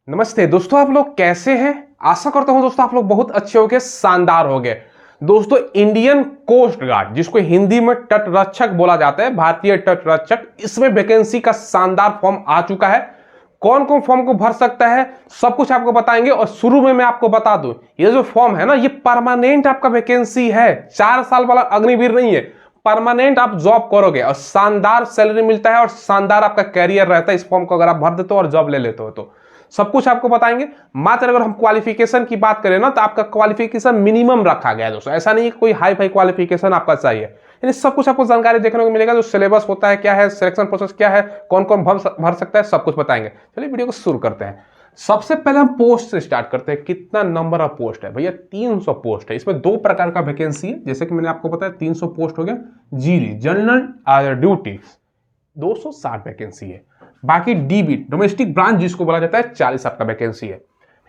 नमस्ते दोस्तों, आप लोग कैसे हैं। आशा करता हूं दोस्तों आप लोग बहुत अच्छे होंगे, शानदार होंगे। दोस्तों इंडियन कोस्ट गार्ड, जिसको हिंदी में तटरक्षक बोला जाता है, भारतीय तटरक्षक, इसमें वैकेंसी का शानदार फॉर्म आ चुका है। कौन कौन फॉर्म को भर सकता है सब कुछ आपको बताएंगे। और शुरू में मैं आपको बता दूं, ये जो फॉर्म है ना, ये परमानेंट आपका वैकेंसी है। 4 साल वाला अग्निवीर नहीं है, परमानेंट आप जॉब करोगे और शानदार सैलरी मिलता है और शानदार आपका कैरियर रहता है। इस फॉर्म को अगर आप भर देते हो और जॉब ले लेते हो तो सब कुछ आपको बताएंगे। मात्र अगर हम क्वालिफिकेशन की बात करें ना, तो आपका क्वालिफिकेशन मिनिमम रखा गया है दोस्तों। ऐसा नहीं कि कोई हाई फाई क्वालिफिकेशन आपका चाहिए, यानी सब कुछ आपको जानकारी देखने को मिलेगा। जो सिलेबस होता है क्या है, सिलेक्शन प्रोसेस क्या है, कौन कौन भर सकता है, सब कुछ बताएंगे। चलिए वीडियो को शुरू करते हैं। सबसे पहले हम पोस्ट से स्टार्ट करते हैं। कितना नंबर ऑफ पोस्ट है भैया? 300 पोस्ट है। इसमें 2 प्रकार का वैकेंसी है, जैसे कि मैंने आपको बताया 300 पोस्ट हो गया। जीडी जनरल ड्यूटी 260 वैकेंसी है। बाकी डीबी डोमेस्टिक ब्रांच जिसको बोला जाता है 40 आपका वैकेंसी है।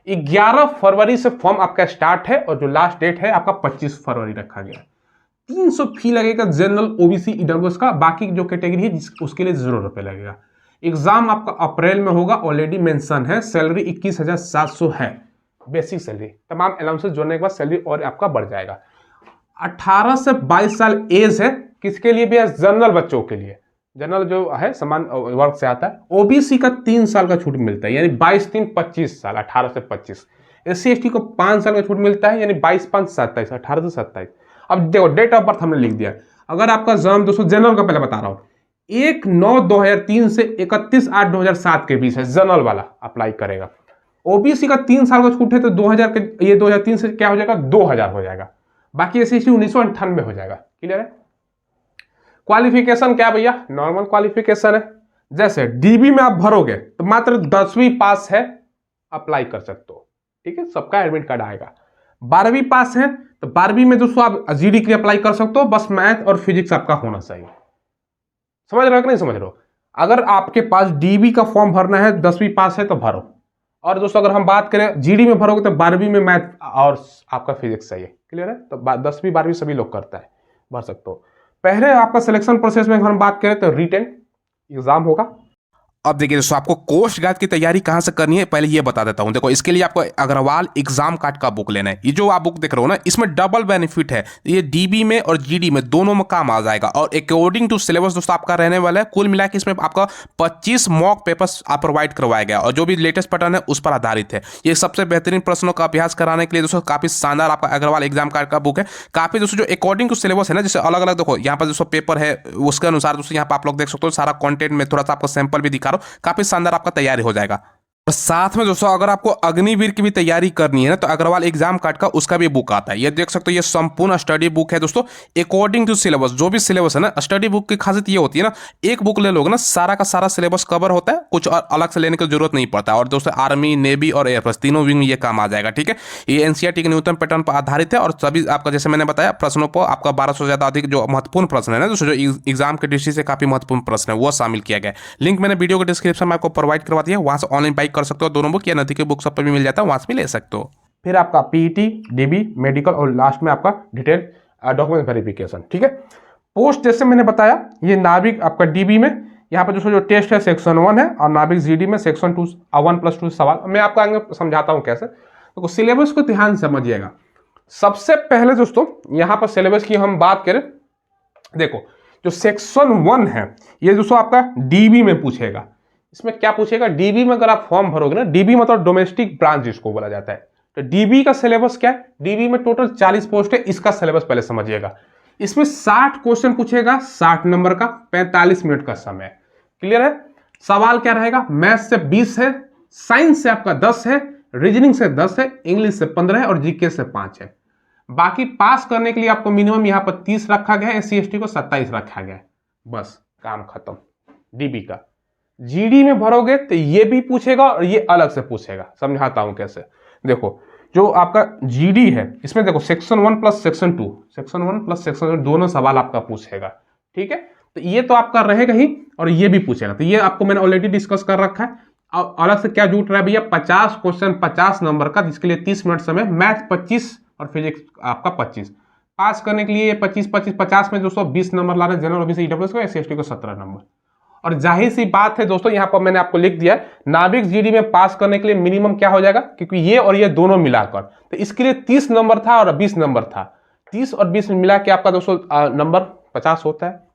11 फरवरी से फॉर्म आपका स्टार्ट है और जो लास्ट डेट है आपका 25 फरवरी रखा गया। 300 फी लगेगा जनरल ओबीसी ईडब्ल्यूएस का। बाकी जो कैटेगरी है उसके लिए 0 रुपए लगेगा। एग्जाम आपका अप्रैल में होगा, ऑलरेडी मेंशन है। सैलरी 21,700 है बेसिक सैलरी। तमाम अलाउंसेस जोड़ने के बाद सैलरी और आपका बढ़ जाएगा। 18 से 22 साल एज है। किसके लिए भी है? जनरल बच्चों के लिए। जनरल जो है समान वर्ग से आता है। ओबीसी का 3 साल का छूट मिलता है, यानी 22-3-25 साल, 18 से 25। एससी एसटी को 5 साल का छूट मिलता है, यानी 22-5-27, 18 से 27। अब देखो डेट ऑफ बर्थ हमने लिख दिया। अगर आपका जन्म दोस्तों जनरल का पहले बता रहा हूं, 1/9/2003 से 31/8/2007 के बीच है, जनरल वाला अप्लाई करेगा। ओबीसी का 3 साल का छूट है, तो 2000 के ये 2003 से क्या हो जाएगा? 2000 हो जाएगा। बाकी एससी एसटी 1998 हो जाएगा। क्लियर है? क्वालिफिकेशन क्या भैया? नॉर्मल क्वालिफिकेशन है। जैसे डीबी में आप भरोगे तो मात्र 10वीं पास है, अप्लाई कर सकते हो। ठीक है, सबका एडमिट कार्ड आएगा। 12वीं पास है तो 12वीं में दोस्तों आप जीडी के लिए अप्लाई कर सकते हो। बस मैथ और फिजिक्स आपका होना चाहिए। समझ रहे हो कि नहीं समझ रहे हो? अगर आपके पास डीबी का फॉर्म भरना है, 10वीं पास है तो भरो। और दोस्तों अगर हम बात करें जीडी में भरोगे तो 12वीं में मैथ और आपका फिजिक्स चाहिए। क्लियर है? तो 10वीं 12वीं सभी लोग करता है, भर सकते हो। पहले आपका सिलेक्शन प्रोसेस में हम बात करें तो रिटन एग्जाम होगा। अब देखिए दोस्तों, आपको कोस्ट गार्ड की तैयारी कहां से करनी है पहले ये बता देता हूं। देखो, इसके लिए आपको अग्रवाल एग्जाम कार्ड का बुक लेना है। ये जो आप बुक देख रहे हो ना, इसमें डबल बेनिफिट है। ये डीबी में और जीडी में दोनों में काम आ जाएगा। और अकॉर्डिंग टू सिलेबस दोस्तों आपका रहने वाला है। कुल मिला के इसमें आपका 25 मॉक पेपर्स आप प्रोवाइड करवाया गया और जो भी लेटेस्ट पैटर्न है उस पर आधारित है। ये सबसे बेहतरीन प्रश्नों का अभ्यास कराने के लिए दोस्तों काफी शानदार आपका अग्रवाल एग्जाम कार्ड का बुक है। काफी दोस्तों जो अकॉर्डिंग टू सिलेबस है ना, जैसे अलग अलग देखो यहाँ पर दोस्तों पेपर है, उसके अनुसार दोस्तों यहाँ पर आप लोग देख सकते हो सारा कॉन्टेंट में थोड़ा सा आपको सैंपल भी दिखा रहा हूं। काफी शानदार आपका तैयारी हो जाएगा। और साथ में दोस्तों अगर आपको अग्निवीर की भी तैयारी करनी है ना, तो अग्रवाल एग्जाम कार्ड का उसका भी बुक आता है। ये देख सकते हो, ये संपूर्ण स्टडी बुक है दोस्तों अकॉर्डिंग टू सिलेबस। जो भी सिलेबस है ना, स्टडी बुक की खासियत ये होती है ना, एक बुक ले लोगे ना, सारा का सारा सिलेबस कवर होता है, कुछ और अलग से लेने की जरूरत नहीं पड़ता। और दोस्तों आर्मी, नेवी और एयरफोर्स तीनों विंग में ये काम आ जाएगा। ठीक है, ये एनसीईआरटी के न्यूनतम पैटर्न पर आधारित है और सभी आपका जैसे मैंने बताया प्रश्नों पर आपका 1200 से ज्यादा अधिक जो महत्वपूर्ण प्रश्न है ना दोस्तों, जो एग्जाम के दृष्टि से काफी महत्वपूर्ण प्रश्न है, वो शामिल किया गया। लिंक मैंने वीडियो के डिस्क्रिप्शन में आपको प्रोवाइड करवा दिया, वहां से ऑनलाइन बाई कर सकते हो। दोनों बुक या नदी के बुक सब पर भी मिल जाता है, वहां से भी ले सकते हो। फिर आपका पीईटी, डीबी, मेडिकल और लास्ट में आपका डिटेल डॉक्यूमेंट वेरिफिकेशन। ठीक है, पोस्ट जैसे मैंने बताया, ये नाविक आपका डीबी में यहाँ पर जो टेस्ट है सेक्शन 1 है और नाविक जीडी में सेक्शन 2 1+2 सवाल। मैं आपको आगे समझाता हूँ कैसे। तो सिलेबस को ध्यान से समझिएगा। सबसे पहले दोस्तों यहाँ पर सिलेबस की हम बात करें, देखो जो सेक्शन 1 है ये दोस्तों आपका डीबी में पूछेगा। इसमें क्या पूछेगा? डीबी में अगर आप फॉर्म भरोगे ना, डीबी मतलब डोमेस्टिक ब्रांच जिसको बोला जाता है, तो डीबी का सिलेबस क्या है? डीबी में टोटल 40 पोस्ट है। इसका सिलेबस पहले समझिएगा। इसमें 60 क्वेश्चन पूछेगा, 60 नंबर का, 45 मिनट का समय। क्लियर है? सवाल क्या रहेगा? मैथ से 20 है, साइंस से आपका 10 है, रीजनिंग से 10 है, इंग्लिश से 15 है और जीके से 5 है। बाकी पास करने के लिए आपको मिनिमम यहाँ पर 30 रखा गया है, एससी एसटी को 27 रखा गया है। बस काम खत्म डीबी का। जीडी में भरोगे तो ये भी पूछेगा और ये अलग से पूछेगा। समझाता हूं कैसे। देखो जो आपका जीडी है, इसमें देखो section 1 plus section 2, section 1 plus section 2 दोनों सवाल आपका पूछेगा। ठीक है, तो ये तो आपका रहेगा ही और ये भी पूछेगा। तो ये आपको मैंने ऑलरेडी डिस्कस कर रखा है। और अलग से क्या जुट रहा है भैया? 50 क्वेश्चन 50 नंबर का, जिसके लिए 30 मिनट समय, मैथ 25 और फिजिक्स आपका 25। पास करने के लिए 25 50 में दोस्तों 20 नंबर लाना, जनरल ओबीसी ईडब्ल्यूएस को, एससी एसटी को 17 नंबर। और जाहिर सी बात है दोस्तों, यहां पर मैंने आपको लिख दिया है नाभिक जीडी में पास करने के लिए मिनिमम क्या हो जाएगा, क्योंकि ये और ये दोनों मिलाकर, तो इसके लिए 30 नंबर था और 20 नंबर था। 30 और 20 मिला के आपका दोस्तों नंबर 50 होता है।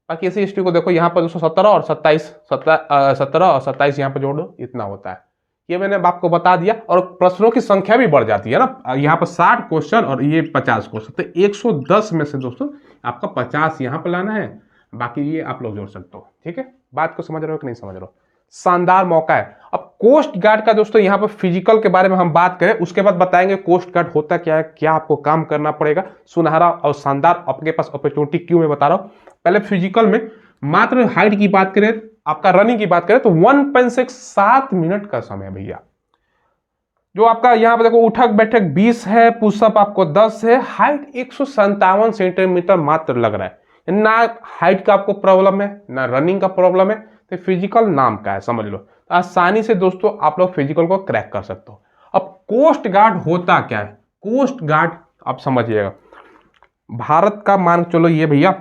बाकी ऐसी हिस्ट्री को देखो, यहाँ पर दोस्तों 17 और 27 17 और 27 यहाँ पर जोड़ दो, इतना होता है। ये मैंने आपको बता दिया। और प्रश्नों की संख्या भी बढ़ जाती है ना, यहाँ पर 60 क्वेश्चन और ये 50 क्वेश्चन, तो 110 में से दोस्तों आपका 50 यहाँ पर लाना है, बाकी ये आप लोग जोड़ सकते हो। ठीक है, बात को समझ रहे हो कि नहीं समझ रहे हो? शानदार मौका है। अब कोस्ट गार्ड का दोस्तों यहाँ पर फिजिकल के बारे में हम बात करें, उसके बाद बताएंगे कोस्ट गार्ड होता क्या है, क्या आपको काम करना पड़ेगा। सुनहरा और शानदार आपके पास अपॉर्चुनिटी क्यों मैं बता रहा हूँ। पहले फिजिकल में मात्र हाइट की बात करें, आपका रनिंग की बात करें तो 1.67 मिनट का समय भैया। जो आपका यहाँ पे देखो उठक बैठक 20 है, पुशअप आपको 10 है, हाइट 157 सेंटीमीटर मात्र लग रहा है। ना हाइट का आपको प्रॉब्लम है, ना रनिंग का प्रॉब्लम है, तो फिजिकल नाम का है, समझ लो। तो आसानी से दोस्तों आप लोग फिजिकल को क्रैक कर सकते हो। अब कोस्ट गार्ड होता क्या है? कोस्ट गार्ड आप समझिएगा, भारत का मान चलो ये भैया,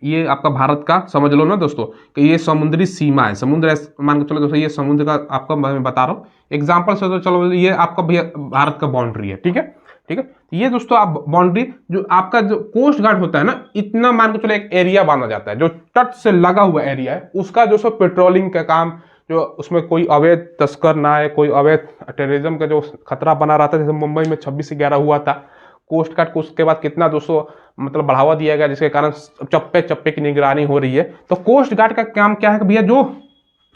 ये आपका भारत का समझ लो ना दोस्तों कि ये समुद्री सीमा है, समुद्र मान के चलो दोस्तों, ये समुद्र का आपका मैं बता रहा हूँ एग्जांपल से, तो चलो ये आपका भैया भारत का बाउंड्री है। ठीक है, ठीक है, ये दोस्तों आप बाउंड्री जो आपका जो कोस्ट गार्ड होता है ना, इतना मान के चलो एक एरिया बांधा जाता है जो तट से लगा हुआ एरिया है, उसका दोस्तों पेट्रोलिंग का काम, जो उसमें कोई अवैध तस्कर ना आए, कोई अवैध टेररिज्म का जो खतरा बना रहा था, जैसे मुंबई में 26/11 हुआ था, कोस्ट गार्ड को उसके बाद कितना दोस्तों मतलब बढ़ावा दिया गया, जिसके कारण चप्पे चप्पे की निगरानी हो रही है। तो कोस्ट गार्ड का काम क्या है भैया, जो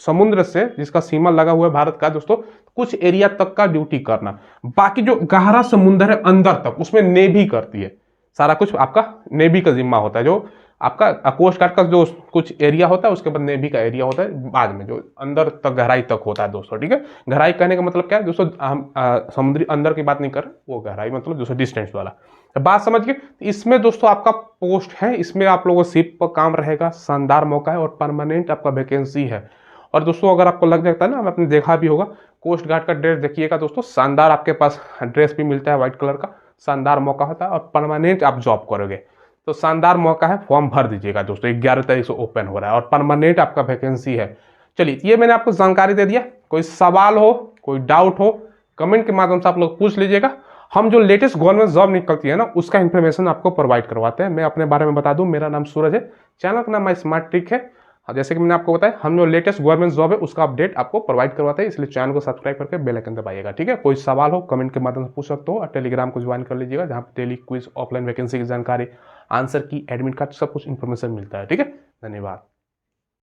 समुद्र से जिसका सीमा लगा हुआ है भारत का दोस्तों, कुछ एरिया तक का ड्यूटी करना, बाकी जो गहरा समुद्र है अंदर तक उसमें नेवी करती है, सारा कुछ आपका नेवी का जिम्मा होता है। जो आपका कोस्ट गार्ड का जो कुछ एरिया होता है, उसके बाद नेवी का एरिया होता है बाद में, जो अंदर तक गहराई तक होता है दोस्तों। ठीक है, गहराई कहने का मतलब क्या है दोस्तों, हम समुद्री अंदर की बात नहीं कर रहे, वो गहराई मतलब दोस्तों डिस्टेंस वाला। तो बात समझ गए। इसमें दोस्तों आपका पोस्ट है, इसमें आप लोगों को शिप पर काम रहेगा, शानदार मौका है और परमानेंट आपका वैकेंसी है। और दोस्तों अगर आपको लग जाता है ना, आपने देखा भी होगा, कोस्ट गार्ड का ड्रेस देखिएगा दोस्तों, शानदार आपके पास ड्रेस भी मिलता है व्हाइट कलर का, शानदार मौका होता है और परमानेंट आप जॉब करोगे, तो शानदार मौका है। फॉर्म भर दीजिएगा दोस्तों, 11 तारीख से ओपन हो रहा है और परमानेंट आपका वैकेंसी है। चलिए, ये मैंने आपको जानकारी दे दिया। कोई सवाल हो, कोई डाउट हो, कमेंट के माध्यम से आप लोग पूछ लीजिएगा। हम जो लेटेस्ट गवर्नमेंट जॉब निकलती है ना, उसका इन्फॉर्मेशन आपको प्रोवाइड करवाते हैं। मैं अपने बारे में बता दूं, मेरा नाम सूरज है, चैनल का नाम माई स्मार्ट ट्रिक है। जैसे कि मैंने आपको बताया, हम जो लेटेस्ट गवर्नमेंट जॉब है उसका अपडेट आपको प्रोवाइड करवाते हैं, इसलिए चैनल को सब्सक्राइब करके बेल आइकन दबाइएगा। ठीक है, कोई सवाल हो कमेंट के माध्यम से पूछ सकते हो और टेलीग्राम को ज्वाइन कर लीजिएगा, जहाँ पे डेली क्विज, ऑफलाइन वैकेंसी की जानकारी, आंसर की, एडमिट कार्ड, सब कुछ इन्फॉर्मेशन मिलता है। ठीक है, धन्यवाद।